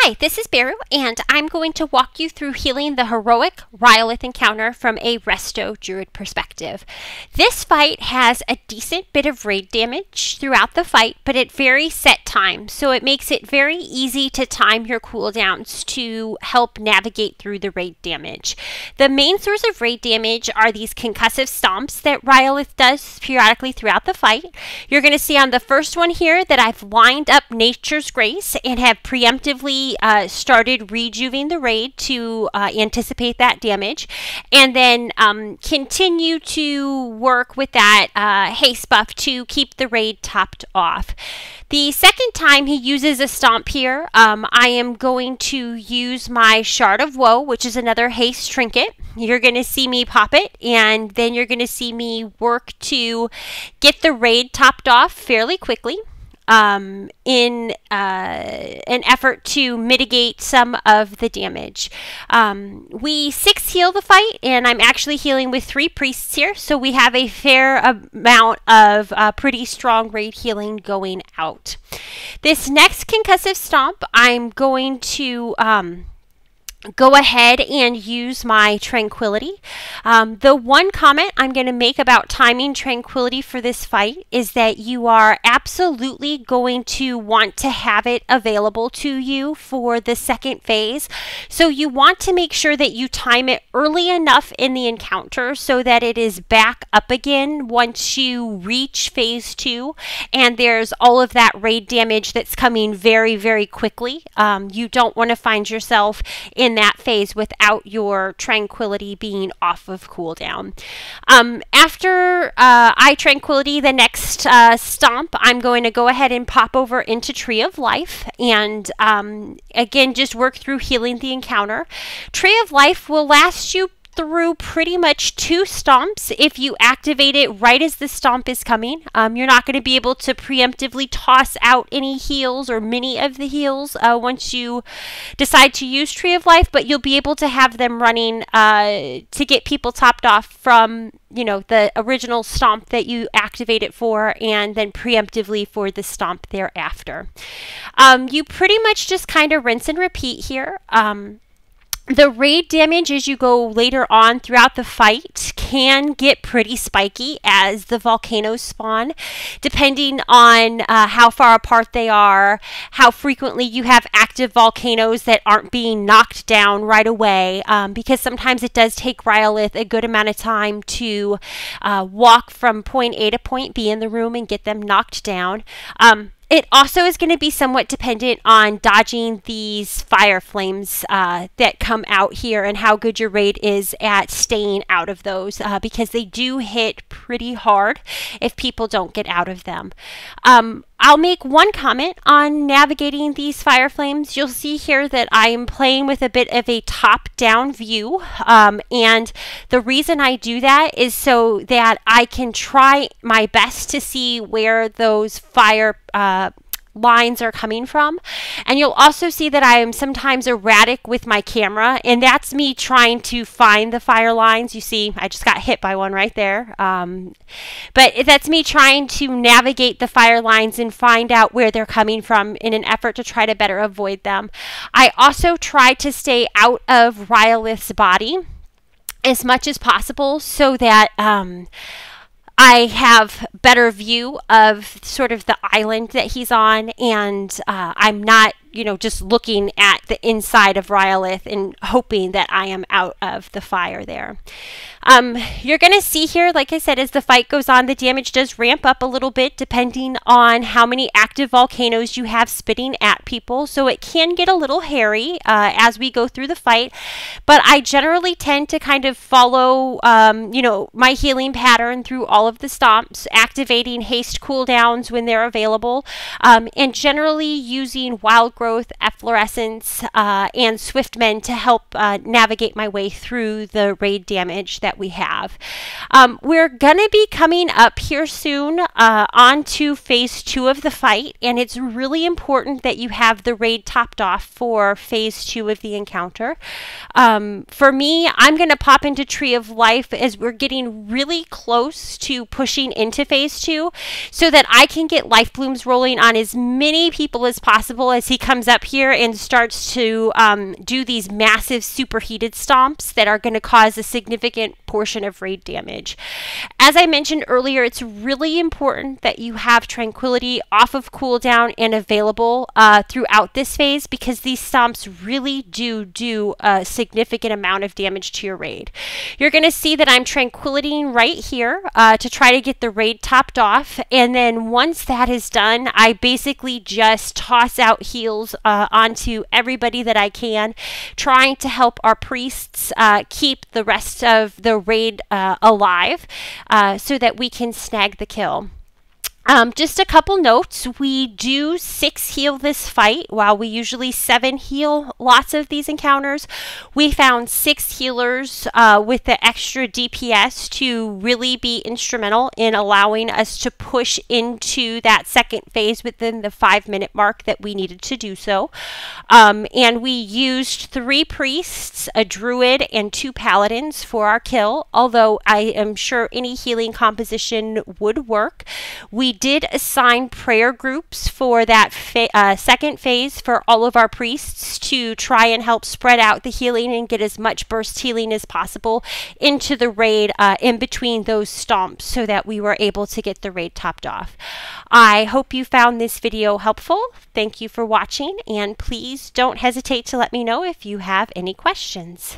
Hi, this is Beru, and I'm going to walk you through healing the Heroic Rhyolith encounter from a Resto Druid perspective. This fight has a decent bit of raid damage throughout the fight, but at very set times, so it makes it very easy to time your cooldowns to help navigate through the raid damage. The main source of raid damage are these concussive stomps that Rhyolith does periodically throughout the fight. You're going to see on the first one here that I've lined up Nature's Grace and have preemptively started rejuvening the raid to anticipate that damage, and then continue to work with that haste buff to keep the raid topped off. The second time he uses a stomp here, I am going to use my Shard of Woe, which is another haste trinket. You're going to see me pop it, and then you're going to see me work to get the raid topped off fairly quickly. In an effort to mitigate some of the damage. We 6 heal the fight, and I'm actually healing with 3 priests here, so we have a fair amount of pretty strong raid healing going out. This next concussive stomp, I'm going to go ahead and use my Tranquility. The one comment I'm going to make about timing Tranquility for this fight is that you are absolutely going to want to have it available to you for the second phase. So you want to make sure that you time it early enough in the encounter so that it is back up again once you reach phase 2 and there's all of that raid damage that's coming very, very quickly. You don't want to find yourself in that phase without your Tranquility being off of cooldown. After I Tranquility the next stomp, I'm going to go ahead and pop over into Tree of Life and again just work through healing the encounter. Tree of Life will last you through pretty much 2 stomps if you activate it right as the stomp is coming. You're not going to be able to preemptively toss out any heals or many of the heals once you decide to use Tree of Life, but you'll be able to have them running to get people topped off from, you know, the original stomp that you activate it for, and then preemptively for the stomp thereafter. You pretty much just kind of rinse and repeat here. The raid damage as you go later on throughout the fight can get pretty spiky as the volcanoes spawn, depending on how far apart they are, how frequently you have active volcanoes that aren't being knocked down right away, because sometimes it does take Rhyolith a good amount of time to walk from point A to point B in the room and get them knocked down. It also is going to be somewhat dependent on dodging these fire flames that come out here and how good your raid is at staying out of those because they do hit pretty hard if people don't get out of them. I'll make one comment on navigating these fire flames. You'll see here that I am playing with a bit of a top-down view, and the reason I do that is so that I can try my best to see where those fire lines are coming from. And you'll also see that I am sometimes erratic with my camera, and that's me trying to find the fire lines. You see, I just got hit by one right there. But that's me trying to navigate the fire lines and find out where they're coming from in an effort to try to better avoid them. I also try to stay out of Rhyolith's body as much as possible so that I have better view of sort of the island that he's on, and I'm not, you know, just looking at the inside of Rhyolith and hoping that I am out of the fire there. You're going to see here, like I said, as the fight goes on, the damage does ramp up a little bit depending on how many active volcanoes you have spitting at people. So it can get a little hairy as we go through the fight, but I generally tend to kind of follow, you know, my healing pattern through all of the stomps, activating haste cooldowns when they're available, and generally using Wild Growth, Efflorescence, and Swiftmend to help navigate my way through the raid damage that we have. We're going to be coming up here soon onto phase 2 of the fight, and it's really important that you have the raid topped off for phase 2 of the encounter. For me, I'm going to pop into Tree of Life as we're getting really close to pushing into phase 2 so that I can get life blooms rolling on as many people as possible as he comes comes up here and starts to do these massive superheated stomps that are going to cause a significant portion of raid damage. As I mentioned earlier, it's really important that you have Tranquility off of cooldown and available throughout this phase, because these stomps really do a significant amount of damage to your raid. You're going to see that I'm Tranquilitying right here to try to get the raid topped off, and then once that is done, I basically just toss out heals onto everybody that I can, trying to help our priests keep the rest of the raid alive so that we can snag the kill. Just a couple notes. We do 6 heal this fight, while we usually 7 heal lots of these encounters. We found 6 healers with the extra DPS to really be instrumental in allowing us to push into that second phase within the 5-minute mark that we needed to do so. And we used 3 priests, a druid, and 2 paladins for our kill, although I am sure any healing composition would work. We did assign prayer groups for that second phase for all of our priests to try and help spread out the healing and get as much burst healing as possible into the raid in between those stomps, so that we were able to get the raid topped off. I hope you found this video helpful. Thank you for watching, and please don't hesitate to let me know if you have any questions.